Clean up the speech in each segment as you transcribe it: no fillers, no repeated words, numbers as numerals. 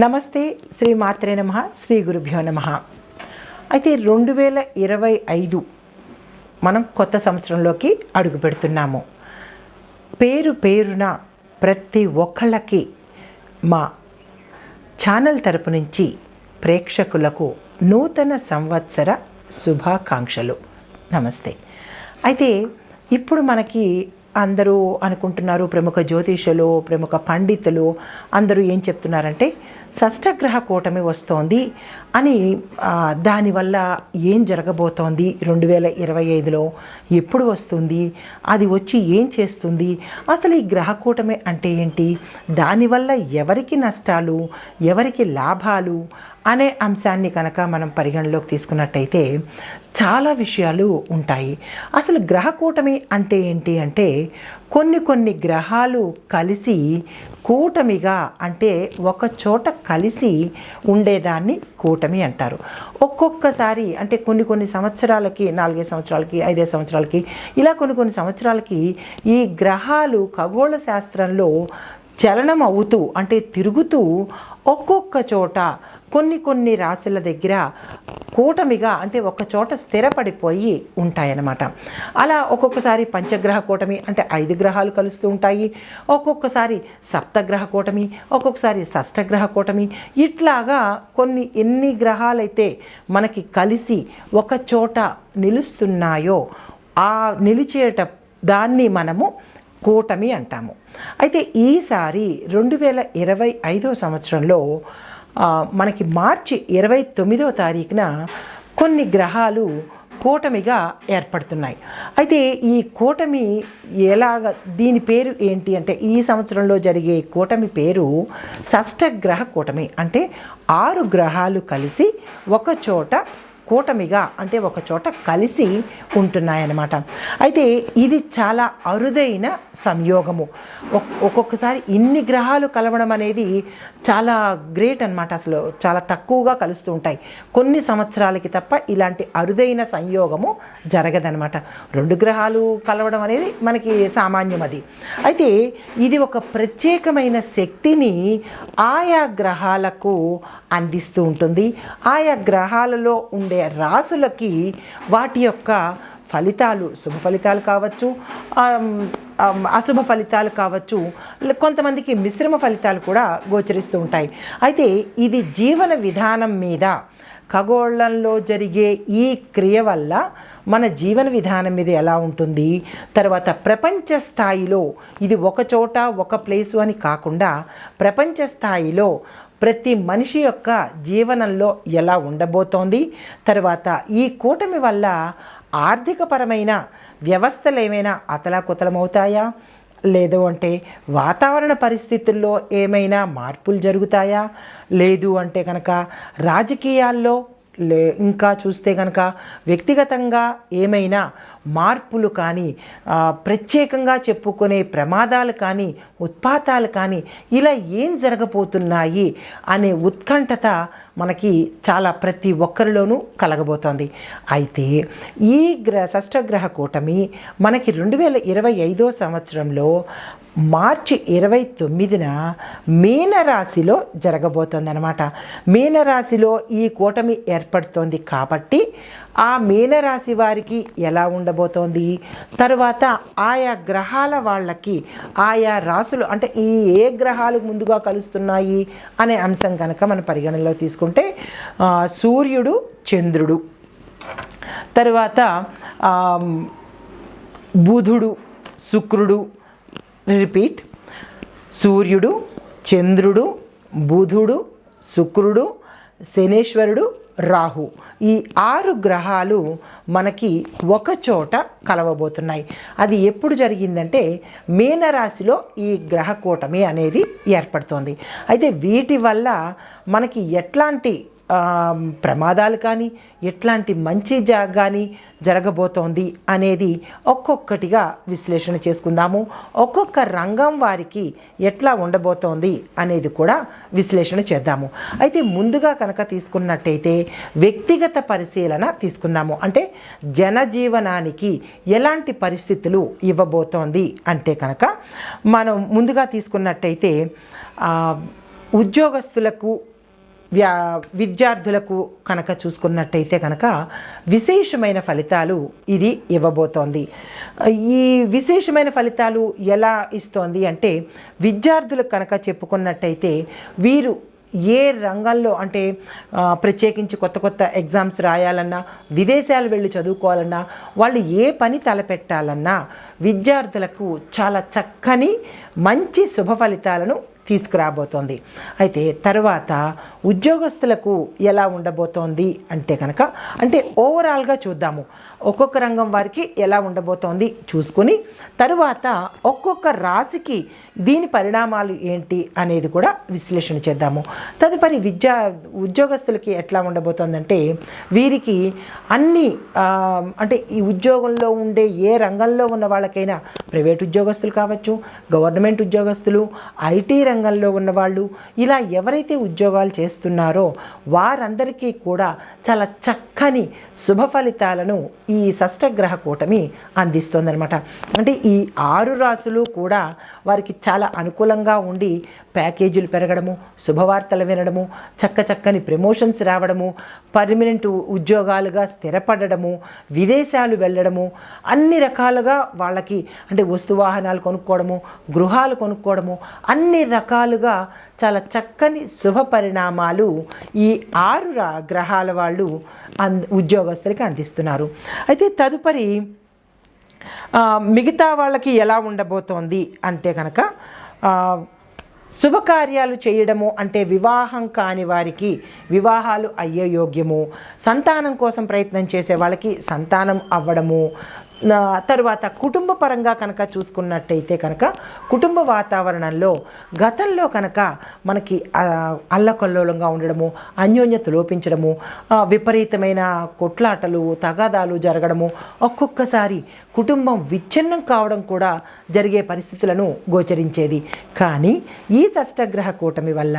నమస్తే, శ్రీ మాత్రే నమః, శ్రీ గురుభ్యో నమః. అయితే 2025 మనం కొత్త సంవత్సరంలోకి అడుగు పెడుతున్నాము. పేరున ప్రతి ఒక్కళ్ళకి మా ఛానల్ తరపు నుంచి ప్రేక్షకులకు నూతన సంవత్సర శుభాకాంక్షలు. నమస్తే. అయితే ఇప్పుడు మనకి అందరూ అనుకుంటున్నారు, ప్రముఖ జ్యోతిషులు, ప్రముఖ పండితులు అందరూ ఏం చెప్తున్నారంటే షష్టగ్రహ కూటమి వస్తోంది అని. దానివల్ల ఏం జరగబోతోంది 2025లో, ఎప్పుడు వస్తుంది, అది వచ్చి ఏం చేస్తుంది, అసలు ఈ గ్రహ కూటమి అంటే ఏంటి, దానివల్ల ఎవరికి నష్టాలు, ఎవరికి లాభాలు అనే అంశాన్ని కనుక మనం పరిగణలోకి తీసుకున్నట్టయితే చాలా విషయాలు ఉంటాయి. అసలు గ్రహ కూటమి అంటే ఏంటి అంటే కొన్ని గ్రహాలు కలిసి కూటమిగా, అంటే ఒక చోట కలిసి ఉండేదాన్ని కూటమి అంటారు. ఒక్కొక్కసారి అంటే కొన్ని సంవత్సరాలకి, 4 సంవత్సరాలకి, 5 సంవత్సరాలకి, ఇలా కొన్ని సంవత్సరాలకి ఈ గ్రహాలు ఖగోళ శాస్త్రంలో చలనం అవుతూ, అంటే తిరుగుతూ ఒక్కొక్క చోట కొన్ని రాశుల దగ్గర కూటమిగా, అంటే ఒక చోట స్థిరపడిపోయి ఉంటాయన్నమాట. అలా ఒక్కొక్కసారి పంచగ్రహ కూటమి, అంటే 5 గ్రహాలు కలుస్తూ ఉంటాయి. ఒక్కొక్కసారి సప్తగ్రహ కూటమి, ఒక్కొక్కసారి షష్టగ్రహ కూటమి. ఇట్లాగా ఎన్ని గ్రహాలైతే మనకి కలిసి ఒక చోట నిలుస్తున్నాయో ఆ నిలిచేట దాన్ని మనము కూటమి అంటాము. అయితే ఈసారి 2025 సంవత్సరంలో మనకి మార్చి 29వ తారీఖున కొన్ని గ్రహాలు కూటమిగా ఏర్పడుతున్నాయి. అయితే ఈ కూటమి దీని పేరు ఏంటి అంటే, ఈ సంవత్సరంలో జరిగే కూటమి పేరు షష్టగ్రహ కూటమి. అంటే 6 గ్రహాలు కలిసి ఒక చోట కూటమిగా, అంటే ఒక చోట కలిసి ఉంటున్నాయన్నమాట. అయితే ఇది చాలా అరుదైన సంయోగము. ఒక్కొక్కసారి ఇన్ని గ్రహాలు కలవడం అనేది చాలా గ్రేట్ అన్నమాట. అసలు చాలా తక్కువగా కలుస్తూ ఉంటాయి. కొన్ని సంవత్సరాలకి తప్ప ఇలాంటి అరుదైన సంయోగము జరగదనమాట. 2 గ్రహాలు కలవడం అనేది మనకి సామాన్యం. అది అయితే ఇది ఒక ప్రత్యేకమైన శక్తిని ఆయా గ్రహాలకు అందిస్తూ ఉంటుంది. ఆయా గ్రహాలలో ఉండే రాసులకి వాటి యొక్క ఫలితాలు, శుభ ఫలితాలు కావచ్చు, అశుభ ఫలితాలు కావచ్చు, కొంతమందికి మిశ్రమ ఫలితాలు కూడా గోచరిస్తూ ఉంటాయి. అయితే ఇది జీవన విధానం మీద, ఖగోళంలో జరిగే ఈ క్రియ వల్ల మన జీవన విధానం మీద ఎలా ఉంటుంది, తర్వాత ప్రపంచ స్థాయిలో ఇది ఒక చోట ఒక ప్లేసు అని కాకుండా ప్రపంచ స్థాయిలో ప్రతి మనిషి యొక్క జీవనంలో ఎలా ఉండబోతోంది, తర్వాత ఈ కూటమి వల్ల ఆర్థికపరమైన వ్యవస్థలు ఏమైనా అతలాకుతలమవుతాయా, లేదు అంటే వాతావరణ పరిస్థితుల్లో ఏమైనా మార్పులు జరుగుతాయా, లేదు అంటే కనుక రాజకీయాల్లో, ఇంకా చూస్తే కనుక వ్యక్తిగతంగా ఏమైనా మార్పులు కానీ, ప్రత్యేకంగా చెప్పుకునే ప్రమాదాలు కానీ, ఉత్పాతాలు కానీ, ఇలా ఏం జరగబోతున్నాయి అనే ఉత్కంఠత మనకి చాలా ప్రతి ఒక్కరిలోనూ కలగబోతోంది. అయితే ఈ షష్టగ్రహ కూటమి మనకి 2025 సంవత్సరంలో మార్చి 29న మీనరాశిలో జరగబోతోంది అనమాట. మీనరాశిలో ఈ కూటమి ఏర్పడుతోంది కాబట్టి ఆ మీనరాశి వారికి ఎలా ఉండబోతోంది, తర్వాత ఆయా గ్రహాల వాళ్ళకి ఆయా రాశులు, అంటే ఏ గ్రహాలు ముందుగా కలుస్తున్నాయి అనే అంశం కనుక మనం పరిగణనలో తీసుకుంటే సూర్యుడు, చంద్రుడు, తర్వాత బుధుడు, శుక్రుడు, రిపీట్, సూర్యుడు, చంద్రుడు, బుధుడు, శుక్రుడు, శనేశ్వరుడు, రాహు, ఈ 6 గ్రహాలు మనకి ఒక చోట కలవబోతున్నాయి. అది ఎప్పుడు జరిగిందంటే మీనరాశిలో ఈ గ్రహ కూటమి అనేది ఏర్పడుతోంది. అయితే వీటి వల్ల మనకి ఎట్లాంటి ప్రమాదాలు కానీ, ఎట్లాంటి మంచి కానీ జరగబోతోంది అనేది ఒక్కొక్కటిగా విశ్లేషణ చేసుకుందాము. ఒక్కొక్క రంగం వారికి ఎట్లా ఉండబోతోంది అనేది కూడా విశ్లేషణ చేద్దాము. అయితే ముందుగా కనుక తీసుకున్నట్టయితే వ్యక్తిగత పరిశీలన తీసుకుందాము. అంటే జనజీవనానికి ఎలాంటి పరిస్థితులు ఇవ్వబోతోంది అంటే కనుక మనం ముందుగా తీసుకున్నట్టయితే ఉద్యోగస్తులకు విద్యార్థులకు కనుక చూసుకున్నట్టయితే కనుక విశేషమైన ఫలితాలు ఇది ఇవ్వబోతోంది. ఈ విశేషమైన ఫలితాలు ఎలా ఇస్తోంది అంటే, విద్యార్థులకు కనుక చెప్పుకున్నట్టయితే వీరు ఏ రంగంలో అంటే ప్రత్యేకించి కొత్త కొత్త ఎగ్జామ్స్ రాయాలన్నా, విదేశాలు వెళ్ళి చదువుకోవాలన్నా, వాళ్ళు ఏ పని తలపెట్టాలన్నా విద్యార్థులకు చాలా చక్కని మంచి శుభ ఫలితాలను తీసుకురాబోతోంది. అయితే తర్వాత ఉద్యోగస్తులకు ఎలా ఉండబోతోంది అంటే కనుక, అంటే ఓవరాల్గా చూద్దాము, ఒక్కొక్క రంగం వారికి ఎలా ఉండబోతోంది చూసుకుని తరువాత ఒక్కొక్క రాశికి దీని పరిణామాలు ఏంటి అనేది కూడా విశ్లేషణ చేద్దాము. తదుపరి ఉద్యోగస్తులకి ఎట్లా ఉండబోతోందంటే, వీరికి అన్ని అంటే ఈ ఉద్యోగంలో ఉండే ఏ రంగంలో ఉన్న వాళ్ళకైనా, ప్రైవేట్ ఉద్యోగస్తులు కావచ్చు, గవర్నమెంట్ ఉద్యోగస్తులు, ఐటీ రంగంలో ఉన్నవాళ్ళు, ఇలా ఎవరైతే ఉద్యోగాలు చేస్తున్నారో వారందరికీ కూడా చాలా చక్కని శుభ ఫలితాలను ఈ షష్టగ్రహ కూటమి అందిస్తోందనమాట. అంటే ఈ 6 రాసులు కూడా వారికి చాలా అనుకూలంగా ఉండి ప్యాకేజీలు పెరగడము, శుభవార్తలు వినడము, చక్కని ప్రమోషన్స్ రావడము, పర్మనెంట్ ఉద్యోగాలుగా స్థిరపడము, విదేశాలు వెళ్ళడము, అన్ని రకాలుగా వాళ్ళకి అంటే వస్తువాహనాలు కొనుక్కోవడము, గృహాలు కొనుక్కోవడము, అన్ని రకాలుగా చాలా చక్కని శుభ పరిణామాలు ఈ 6 గ్రహాల వాళ్ళు ఉద్యోగస్తులకి అందిస్తున్నారు. అయితే తదుపరి మిగతా వాళ్ళకి ఎలా ఉండబోతోంది అంటే కనుక, శుభకార్యాలు చేయడము అంటే వివాహం కాని వారికి వివాహాలు అయ్యే యోగ్యము, సంతానం కోసం ప్రయత్నం చేసే వాళ్ళకి సంతానం అవ్వడము, తరువాత కుటుంబ పరంగా కనుక చూసుకున్నట్టయితే కనుక కుటుంబ వాతావరణంలో గతంలో కనుక మనకి అల్లకల్లోలంగా ఉండడము, అన్యోన్యత లోపించడము, విపరీతమైన కొట్లాటలు తగాదాలు జరగడము, ఒక్కొక్కసారి కుటుంబం విచ్ఛిన్నం కావడం కూడా జరిగే పరిస్థితులను గోచరించేది. కానీ ఈ షష్టగ్రహ కూటమి వల్ల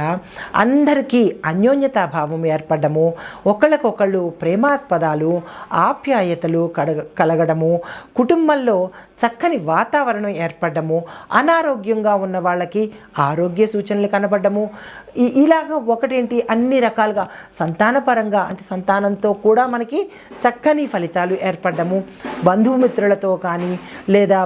అందరికీ అన్యోన్యతాభావం ఏర్పడము, ఒకళ్ళకొకళ్ళు ప్రేమాస్పదాలు ఆప్యాయతలు కలగడము, కుటుంబంలో చక్కని వాతావరణం ఏర్పడము, అనారోగ్యంగా ఉన్న వాళ్ళకి ఆరోగ్య సూచనలు కనబడము, ఇలాగ ఒకటేంటి అన్ని రకాలుగా సంతానపరంగా అంటే సంతానంతో కూడా మనకి చక్కని ఫలితాలు ఏర్పడము, బంధుమిత్రులతో కానీ లేదా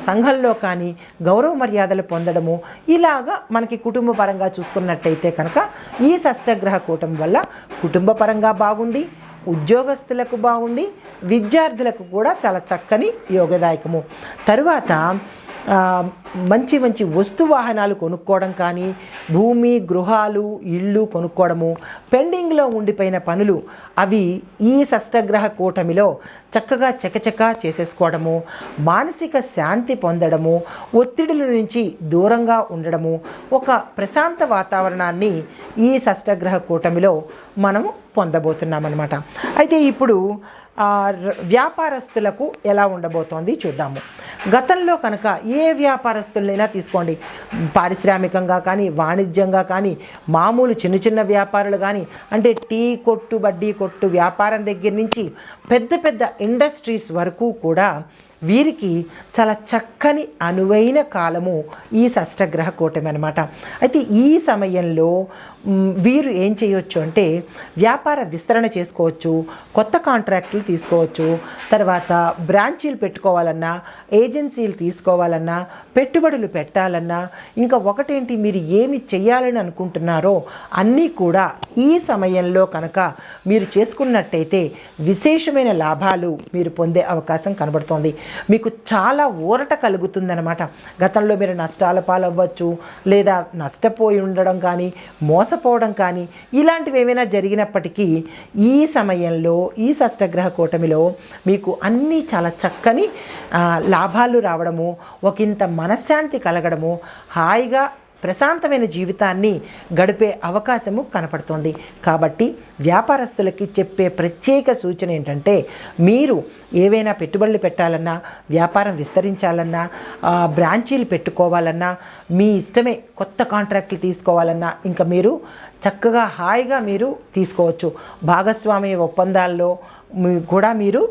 సంఘంలో కానీ గౌరవ మర్యాదలు పొందడము, ఇలాగా మనకి కుటుంబ పరంగా చూసుకున్నట్టయితే కనుక ఈ షష్టగ్రహ కూటమి వల్ల కుటుంబ పరంగా బాగుంది, ఉద్యోగస్తులకు బాగుంది, విద్యార్థులకు కూడా చాలా చక్కని యోగదాయకము. తరువాత మంచి మంచి వస్తు వాహనాలు కొనుక్కోవడం కానీ, భూమి గృహాలు ఇళ్ళు కొనుక్కోవడము, పెండింగ్లో ఉండిపోయిన పనులు అవి ఈ షష్టగ్రహ కూటమిలో చక్కగా చకచకా చేసేసుకోవడము, మానసిక శాంతి పొందడము, ఒత్తిడిల నుంచి దూరంగా ఉండడము, ఒక ప్రశాంత వాతావరణాన్ని ఈ షష్టగ్రహ కూటమిలో మనము పొందబోతున్నామన్నమాట. అయితే ఇప్పుడు వ్యాపారస్తులకు ఎలా ఉండబోతోంది చూద్దాము. గతంలో కనుక ఏ వ్యాపారస్తులైనా తీసుకోండి, పారిశ్రామికంగా కానీ వాణిజ్యంగా కానీ మామూలు చిన్న చిన్న వ్యాపారులు కానీ, అంటే టీ కొట్టు బడ్డీ కొట్టు వ్యాపారం దగ్గర నుంచి పెద్ద పెద్ద ఇండస్ట్రీస్ వరకు కూడా వీరికి చాలా చక్కని అనువైన కాలము ఈ షష్టగ్రహ కూటమి అనమాట. అయితే ఈ సమయంలో వీరు ఏం చేయొచ్చు అంటే వ్యాపార విస్తరణ చేసుకోవచ్చు, కొత్త కాంట్రాక్టులు తీసుకోవచ్చు, తర్వాత బ్రాంచీలు పెట్టుకోవాలన్నా, ఏజెన్సీలు తీసుకోవాలన్నా, పెట్టుబడులు పెట్టాలన్నా, ఇంకా ఒకటేంటి మీరు ఏమి చేయాలని అనుకుంటున్నారో అన్నీ కూడా ఈ సమయంలో కనుక మీరు చేసుకున్నట్టయితే విశేషమైన లాభాలు మీరు పొందే అవకాశం కనబడుతోంది. మీకు చాలా ఊరట కలుగుతుందన్నమాట. గతంలో మీరు నష్టాల పాలవ్వచ్చు, లేదా నష్టపోయి ఉండడం కానీ, మోసపోవడం కానీ, ఇలాంటివి ఏమైనా జరిగినప్పటికీ ఈ సమయంలో ఈ షష్టగ్రహ కూటమిలో మీకు అన్నీ చాలా చక్కని లాభాలు రావడము, ఒకంత మనశ్శాంతి కలగడము, హాయిగా ప్రశాంతమైన జీవితాన్ని గడిపే అవకాశము కనపడుతోంది. కాబట్టి వ్యాపారస్తులకి చెప్పే ప్రత్యేక సూచన ఏంటంటే, మీరు ఏవైనా పెట్టుబడులు పెట్టాలన్నా, వ్యాపారం విస్తరించాలన్నా, బ్రాంచీలు పెట్టుకోవాలన్నా, మీ ఇష్టమే కొత్త కాంట్రాక్టులు తీసుకోవాలన్నా ఇంకా మీరు చక్కగా హాయిగా మీరు తీసుకోవచ్చు. భాగస్వామ్య ఒప్పందాల్లో కూడా మీరు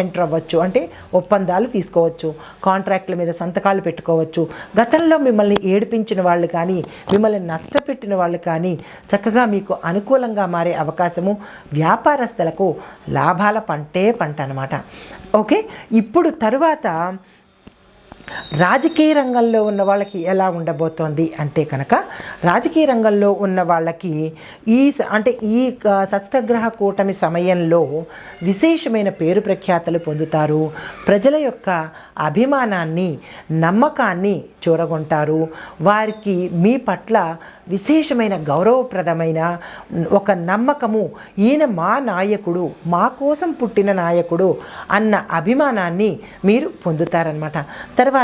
ఎంటర్ అవ్వచ్చు. అంటే ఒప్పందాలు తీసుకోవచ్చు, కాంట్రాక్ట్ల మీద సంతకాలు పెట్టుకోవచ్చు. గతంలో మిమ్మల్ని ఏడిపించిన వాళ్ళు కానీ, మిమ్మల్ని నష్టపెట్టిన వాళ్ళు కానీ చక్కగా మీకు అనుకూలంగా మారే అవకాశము, వ్యాపారస్తులకు లాభాల పంట అన్నమాట. ఓకే, ఇప్పుడు తరువాత రాజకీయ రంగంలో ఉన్న వాళ్ళకి ఎలా ఉండబోతోంది అంటే కనుక, రాజకీయ రంగంలో ఉన్న వాళ్ళకి ఈ షష్టగ్రహ కూటమి సమయంలో విశేషమైన పేరు ప్రఖ్యాతలు పొందుతారు. ప్రజల యొక్క అభిమానాన్ని, నమ్మకాన్ని చూరగొంటారు. వారికి మీ పట్ల విశేషమైన గౌరవప్రదమైన ఒక నమ్మకము, ఈయన మా నాయకుడు, మా కోసం పుట్టిన నాయకుడు అన్న అభిమానాన్ని మీరు పొందుతారనమాట. తర్వాత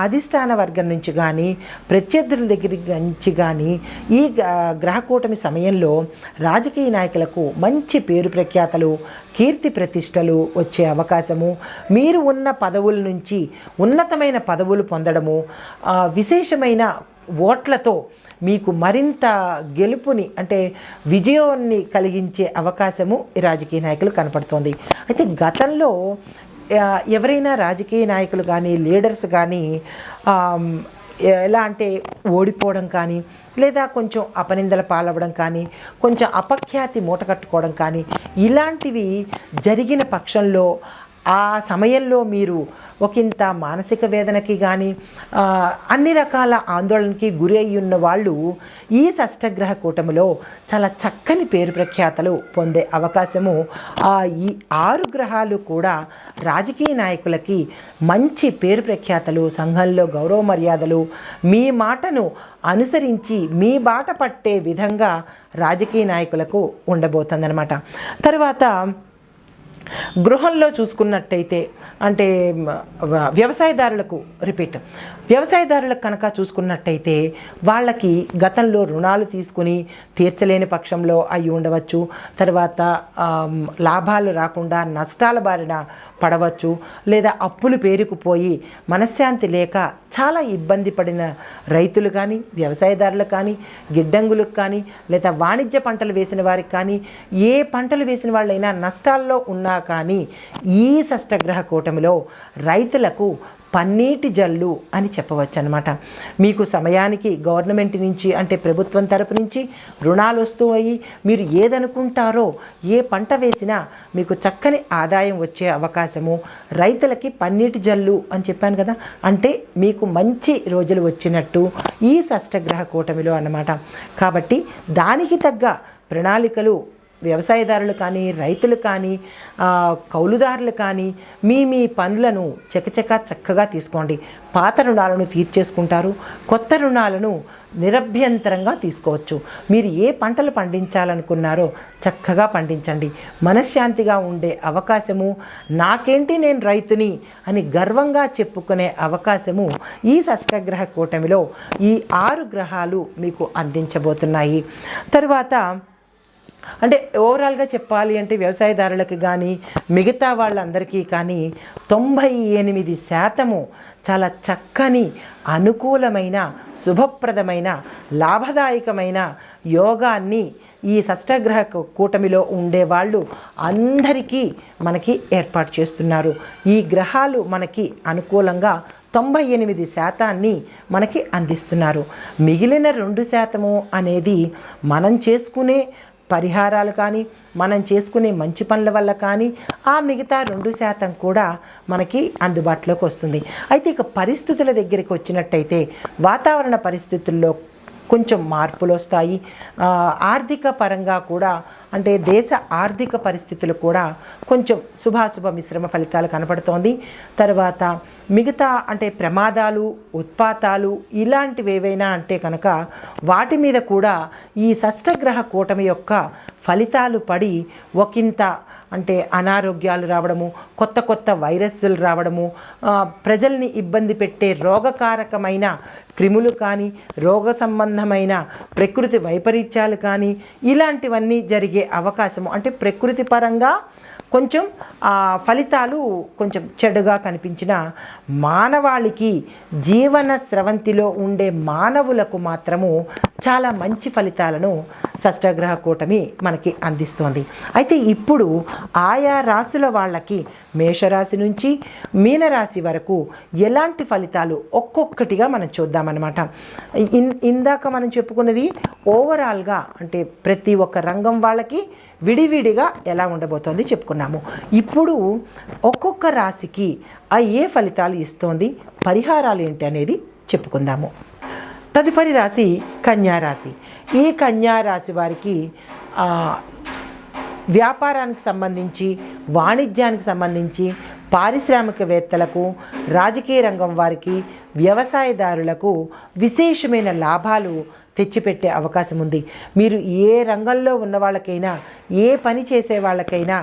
అధిష్టాన వర్గం నుంచి కానీ, ప్రత్యర్థుల దగ్గర నుంచి కానీ ఈ గ్రహకూటమి సమయంలో రాజకీయ నాయకులకు మంచి పేరు ప్రఖ్యాతలు, కీర్తి ప్రతిష్టలు వచ్చే అవకాశము, మీరు ఉన్న పదవుల నుంచి ఉన్నతమైన పదవులు పొందడము, విశేషమైన ఓట్లతో మీకు మరింత గెలుపుని అంటే విజయాన్ని కలిగించే అవకాశము ఈ రాజకీయ నాయకులు కనపడుతోంది. అయితే గతంలో ఎవరైనా రాజకీయ నాయకులు కానీ, లీడర్స్ కానీ ఎలా అంటే ఓడిపోవడం కానీ, లేదా కొంచెం అపనిందల పాలవడం కానీ, కొంచెం అపఖ్యాతి మూటకట్టుకోవడం కానీ, ఇలాంటివి జరిగిన పక్షంలో ఆ సమయంలో మీరు ఒకంత మానసిక వేదనకి కానీ, అన్ని రకాల ఆందోళనకి గురి అయి ఉన్న వాళ్ళు ఈ షష్టగ్రహ కూటమిలో చాలా చక్కని పేరు ప్రఖ్యాతలు పొందే అవకాశము, ఈ 6 గ్రహాలు కూడా రాజకీయ నాయకులకి మంచి పేరు ప్రఖ్యాతలు, సంఘంలో గౌరవ మర్యాదలు, మీ మాటను అనుసరించి మీ బాట పట్టే విధంగా రాజకీయ నాయకులకు ఉండబోతుందన్నమాట. తర్వాత గృహంలో చూసుకున్నట్టయితే అంటే వ్యవసాయదారులకు కనుక చూసుకున్నట్టయితే వాళ్ళకి గతంలో రుణాలు తీసుకుని తీర్చలేని పక్షంలో అయి ఉండవచ్చు. తర్వాత లాభాలు రాకుండా నష్టాల బారిన పడవచ్చు, లేదా అప్పులు పేరుకుపోయి మనశ్శాంతి లేక చాలా ఇబ్బంది పడిన రైతులు కానీ, వ్యవసాయదారులు కానీ, గిడ్డంగులకు కానీ, లేదా వాణిజ్య పంటలు వేసిన వారికి కానీ, ఏ పంటలు వేసిన వాళ్ళైనా నష్టాల్లో ఉన్నా కానీ ఈ షష్టగ్రహ కూటమిలో రైతులకు పన్నీటి జల్లు అని చెప్పవచ్చు అన్నమాట. మీకు సమయానికి గవర్నమెంట్ నుంచి అంటే ప్రభుత్వం తరపు నుంచి రుణాలు వస్తాయి. మీరు ఏదనుకుంటారో, ఏ పంట వేసినా మీకు చక్కని ఆదాయం వచ్చే అవకాశము, రైతులకి పన్నీటి జల్లు అని చెప్పాను కదా, అంటే మీకు మంచి రోజులు వచ్చినట్టు ఈ షష్టగ్రహ కూటమిలో అన్నమాట. కాబట్టి దానికి తగ్గ ప్రణాళికలు వ్యవసాయదారులు కానీ, రైతులు కానీ, కౌలుదారులు కానీ మీ పనులను చక్కగా తీసుకోండి. పాత రుణాలను తీర్చేసుకుంటారు, కొత్త రుణాలను నిరభ్యంతరంగా తీసుకోవచ్చు. మీరు ఏ పంటలు పండించాలనుకున్నారో చక్కగా పండించండి. మనశ్శాంతిగా ఉండే అవకాశము, నాకేంటి నేను రైతుని అని గర్వంగా చెప్పుకునే అవకాశము ఈ షష్టగ్రహ కూటమిలో ఈ 6 గ్రహాలు మీకు అందించబోతున్నాయి. తరువాత అంటే ఓవరాల్గా చెప్పాలి అంటే వ్యవసాయదారులకు కానీ, మిగతా వాళ్ళందరికీ కానీ 98% చాలా చక్కని, అనుకూలమైన, శుభప్రదమైన, లాభదాయకమైన యోగాన్ని ఈ షష్టగ్రహ కూటమిలో ఉండేవాళ్ళు అందరికీ మనకి ఏర్పాటు చేస్తున్నారు. ఈ గ్రహాలు మనకి అనుకూలంగా 98% మనకి అందిస్తున్నారు. మిగిలిన 2% అనేది మనం చేసుకునే పరిహారాలు కానీ, మనం చేసుకునే మంచి పనుల వల్ల కానీ ఆ మిగతా 2% కూడా మనకి అందుబాటులోకి వస్తుంది. అయితే ఇక పరిస్థితుల దగ్గరికి వచ్చినట్టయితే వాతావరణ పరిస్థితుల్లో కొంచెం మార్పులు వస్తాయి. ఆర్థిక పరంగా కూడా అంటే దేశ ఆర్థిక పరిస్థితులు కూడా కొంచెం శుభాశుభ మిశ్రమ ఫలితాలు కనపడుతోంది. తర్వాత మిగతా అంటే ప్రమాదాలు, ఉత్పాతాలు ఇలాంటివి ఏవైనా అంటే కనుక వాటి మీద కూడా ఈ షష్టగ్రహ కూటమి యొక్క ఫలితాలు పడి ఒకంత అంటే అనారోగ్యాలు రావడము, కొత్త వైరస్లు రావడము, ప్రజల్ని ఇబ్బంది పెట్టే రోగకారకమైన క్రిములు కానీ, రోగ సంబంధమైన ప్రకృతి వైపరీత్యాలు కానీ ఇలాంటివన్నీ జరిగే అవకాశము, అంటే ప్రకృతి పరంగా కొంచెం ఫలితాలు కొంచెం చెడుగా కనిపించిన మానవాళికి జీవన స్రవంతిలో ఉండే మానవులకు మాత్రము చాలా మంచి ఫలితాలను షష్టగ్రహ కూటమి మనకి అందిస్తోంది. అయితే ఇప్పుడు ఆయా రాశుల వాళ్ళకి మేషరాశి నుంచి మీనరాశి వరకు ఎలాంటి ఫలితాలు ఒక్కొక్కటిగా మనం చూద్దామన్నమాట. ఇందాక మనం చెప్పుకున్నది ఓవరాల్గా, అంటే ప్రతి ఒక్క రంగం వాళ్ళకి విడివిడిగా ఎలా ఉండబోతోంది చెప్పుకున్నాము. ఇప్పుడు ఒక్కొక్క రాశికి ఏ ఫలితాలు ఇస్తోంది, పరిహారాలు ఏంటి అనేది చెప్పుకుందాము. తదుపరి రాశి కన్యారాశి. ఈ కన్యారాశి వారికి వ్యాపారానికి సంబంధించి, వాణిజ్యానికి సంబంధించి, పారిశ్రామికవేత్తలకు, రాజకీయ రంగం వారికి, వ్యవసాయదారులకు విశేషమైన లాభాలు తెచ్చిపెట్టే అవకాశం ఉంది. మీరు ఏ రంగంలో ఉన్న వాళ్ళకైనా, ఏ పని చేసే వాళ్ళకైనా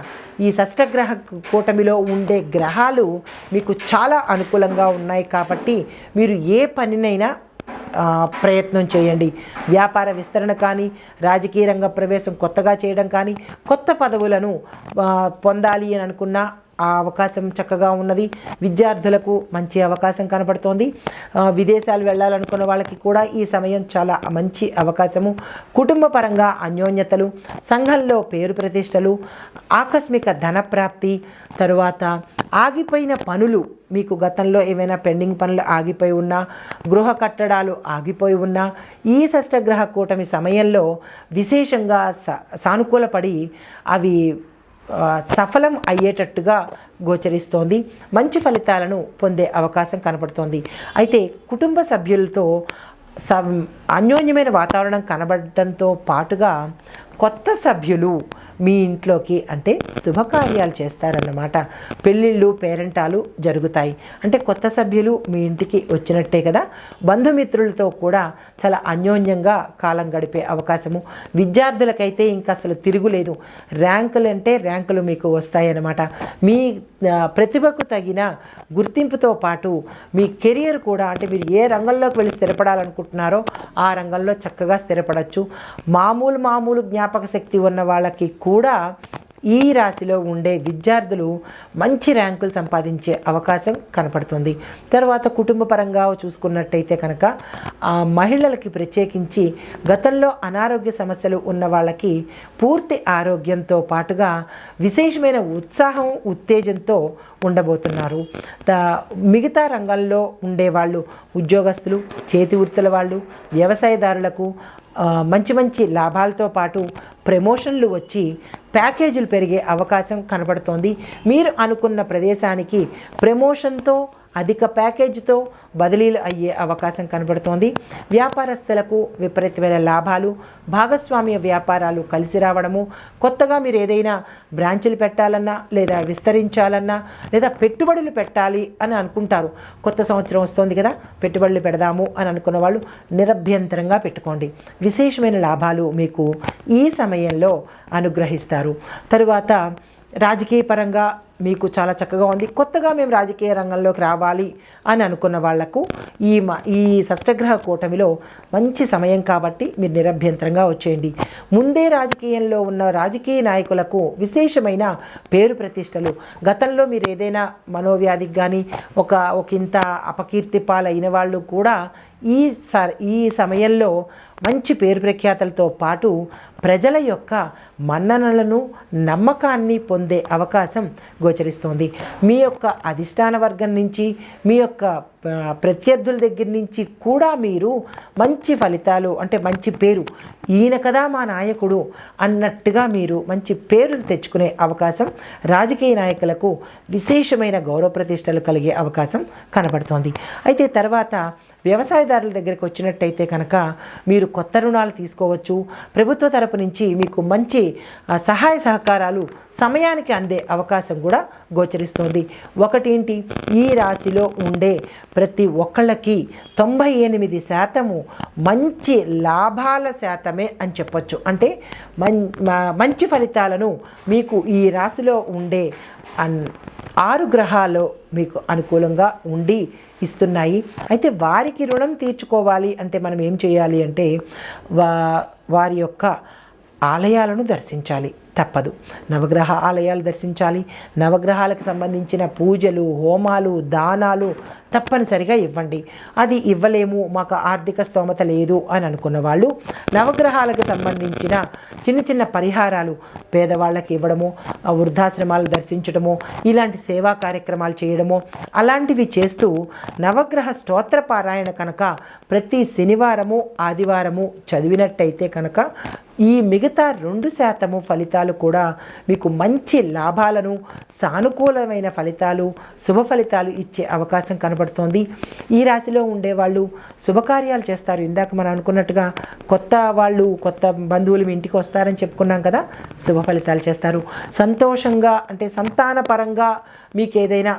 ఈ షష్టగ్రహ కూటమిలో ఉండే గ్రహాలు మీకు చాలా అనుకూలంగా ఉన్నాయి కాబట్టి మీరు ఏ పనినైనా ప్రయత్నం చేయండి. వ్యాపార విస్తరణ కానీ, రాజకీయ రంగ ప్రవేశం కొత్తగా చేయడం కానీ, కొత్త పదవులను పొందాలి అని అనుకున్న ఆ అవకాశం చక్కగా ఉన్నది. విద్యార్థులకు మంచి అవకాశం కనబడుతోంది. విదేశాలు వెళ్ళాలనుకున్న వాళ్ళకి కూడా ఈ సమయం చాలా మంచి అవకాశము. కుటుంబ పరంగా అన్యోన్యతలు, సంఘంలో పేరు ప్రతిష్టలు, ఆకస్మిక ధనప్రాప్తి, తరువాత ఆగిపోయిన పనులు, మీకు గతంలో ఏమైనా పెండింగ్ పనులు ఆగిపోయి ఉన్నా, గృహ కట్టడాలు ఆగిపోయి ఉన్నా ఈ షష్టగ్రహ కూటమి సమయంలో విశేషంగా సానుకూలపడి అవి సఫలం అయ్యేటట్టుగా గోచరిస్తోంది. మంచి ఫలితాలను పొందే అవకాశం కనబడుతోంది. అయితే కుటుంబ సభ్యులతో అన్యోన్యమైన వాతావరణం కనబడటంతో పాటుగా కొత్త సభ్యులు మీ ఇంట్లోకి, అంటే శుభకార్యాలు చేస్తారన్నమాట. పెళ్ళిళ్ళు, పేరెంటాలు జరుగుతాయి. అంటే కొత్త సభ్యులు మీ ఇంటికి వచ్చినట్టే కదా. బంధుమిత్రులతో కూడా చాలా అన్యోన్యంగా కాలం గడిపే అవకాశము. విద్యార్థులకైతే ఇంకా అసలు తిరుగులేదు. ర్యాంకులు అంటే ర్యాంకులు మీకు వస్తాయన్నమాట. మీ ప్రతిభకు తగిన గుర్తింపుతో పాటు మీ కెరియర్ కూడా, అంటే మీరు ఏ రంగంలోకి వెళ్ళి స్థిరపడాలనుకుంటున్నారో ఆ రంగంలో చక్కగా స్థిరపడవచ్చు. మామూలు జ్ఞాపక శక్తి ఉన్న వాళ్ళకి కూడా ఈ రాశిలో ఉండే విద్యార్థులు మంచి ర్యాంకులు సంపాదించే అవకాశం కనపడుతుంది. తర్వాత కుటుంబ పరంగా చూసుకున్నట్టయితే కనుక మహిళలకి ప్రత్యేకించి గతంలో అనారోగ్య సమస్యలు ఉన్న వాళ్ళకి పూర్తి ఆరోగ్యంతో పాటుగా విశేషమైన ఉత్సాహం, ఉత్తేజంతో ఉండబోతున్నారు. మిగతా రంగాల్లో ఉండేవాళ్ళు, ఉద్యోగస్తులు, చేతి వృత్తుల వాళ్ళు, వ్యవసాయదారులకు మంచి లాభాలతో పాటు ప్రమోషన్లు వచ్చి ప్యాకేజీలు పెరిగే అవకాశం కనబడుతోంది. మీరు అనుకున్న ప్రదేశానికి ప్రమోషన్తో, అధిక ప్యాకేజీతో బదిలీలు అయ్యే అవకాశం కనబడుతోంది. వ్యాపారస్తులకు విపరీతమైన లాభాలు, భాగస్వామ్య వ్యాపారాలు కలిసి రావడము, కొత్తగా మీరు ఏదైనా బ్రాంచులు పెట్టాలన్నా, లేదా విస్తరించాలన్నా, లేదా పెట్టుబడులు పెట్టాలి అని అనుకుంటారు. కొత్త సంవత్సరం వస్తుంది కదా, పెట్టుబడులు పెడదాము అని అనుకున్న వాళ్ళు నిరభ్యంతరంగా పెట్టుకోండి. విశేషమైన లాభాలు మీకు ఈ సమయంలో అనుగ్రహిస్తారు. తరువాత రాజకీయ పరంగా మీకు చాలా చక్కగా ఉంది. కొత్తగా మేము రాజకీయ రంగంలోకి రావాలి అని అనుకున్న వాళ్లకు ఈ షష్టగ్రహ కూటమిలో మంచి సమయం కాబట్టి మీరు నిరభ్యంతరంగా వచ్చేయండి. ముందే రాజకీయంలో ఉన్న రాజకీయ నాయకులకు విశేషమైన పేరు ప్రతిష్టలు, గతంలో మీరు ఏదైనా మనోవ్యాధికి కానీ ఒకంత అపకీర్తి పాలైన వాళ్ళు కూడా ఈ సమయంలో మంచి పేరు ప్రఖ్యాతలతో పాటు ప్రజల యొక్క మన్ననలను, నమ్మకాన్ని పొందే అవకాశం గోచరిస్తోంది. మీ యొక్క అధిష్టాన వర్గం నుంచి, మీ యొక్క ప్రత్యర్థుల దగ్గర నుంచి కూడా మీరు మంచి ఫలితాలు, అంటే మంచి పేరు, ఈయన కదా మా నాయకుడు అన్నట్టుగా మీరు మంచి పేరును తెచ్చుకునే అవకాశం, రాజకీయ నాయకులకు విశేషమైన గౌరవ ప్రతిష్టలు కలిగే అవకాశం కనబడుతోంది. అయితే తర్వాత వ్యవసాయదారుల దగ్గరికి వచ్చినట్టయితే కనుక మీరు కొత్త రుణాలు తీసుకోవచ్చు. ప్రభుత్వ తరపు నుంచి మీకు మంచి సహాయ సహకారాలు సమయానికి అందే అవకాశం కూడా గోచరిస్తోంది. ఒకటేంటి, ఈ రాశిలో ఉండే ప్రతి ఒక్కళ్ళకి 98% మంచి లాభాల శాతమే అని చెప్పొచ్చు. అంటే మంచి ఫలితాలను మీకు ఈ రాశిలో ఉండే 6 గ్రహాలు మీకు అనుకూలంగా ఉండి ఇస్తున్నాయి. అయితే వారికి రుణం తీర్చుకోవాలి అంటే మనం ఏం చేయాలి అంటే వారి యొక్క ఆలయాలను దర్శించాలి. తప్పదు. నవగ్రహ ఆలయాలు దర్శించాలి. నవగ్రహాలకు సంబంధించిన పూజలు, హోమాలు, దానాలు తప్పనిసరిగా ఇవ్వండి. అది ఇవ్వలేము, మాకు ఆర్థిక స్తోమత లేదు అని అనుకున్న వాళ్ళు నవగ్రహాలకు సంబంధించిన చిన్న చిన్న పరిహారాలు పేదవాళ్ళకి ఇవ్వడము, వృద్ధాశ్రమాలు దర్శించడము, ఇలాంటి సేవా కార్యక్రమాలు చేయడము, అలాంటివి చేస్తూ నవగ్రహ స్తోత్ర పారాయణ కనుక ప్రతి శనివారము ఆదివారము చదివినట్టయితే కనుక ఈ మిగతా 2% ఫలితాలు కూడా మీకు మంచి లాభాలను, సానుకూలమైన ఫలితాలు, శుభ ఫలితాలు ఇచ్చే అవకాశం కనబడుతోంది. ఈ రాశిలో ఉండేవాళ్ళు శుభకార్యాలు చేస్తారు. ఇందాక మనం అనుకున్నట్టుగా కొత్త బంధువులు మీ ఇంటికి వస్తారని చెప్పుకున్నాం కదా, శుభ ఫలితాలు చేస్తారు. సంతోషంగా అంటే సంతానపరంగా మీకు ఏదైనా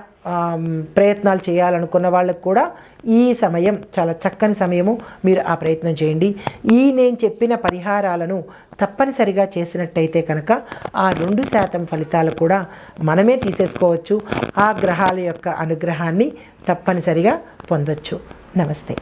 ప్రయత్నాలు చేయాలనుకున్న వాళ్ళకు కూడా ఈ సమయం చాలా చక్కని సమయము. మీరు ఆ ప్రయత్నం చేయండి. నేను చెప్పిన పరిహారాలను తప్పనిసరిగా చేసినట్టయితే కనుక ఆ 2% ఫలితాలు కూడా మనమే తీసేసుకోవచ్చు. ఆ గ్రహాల యొక్క అనుగ్రహాన్ని తప్పనిసరిగా పొందొచ్చు. నమస్తే.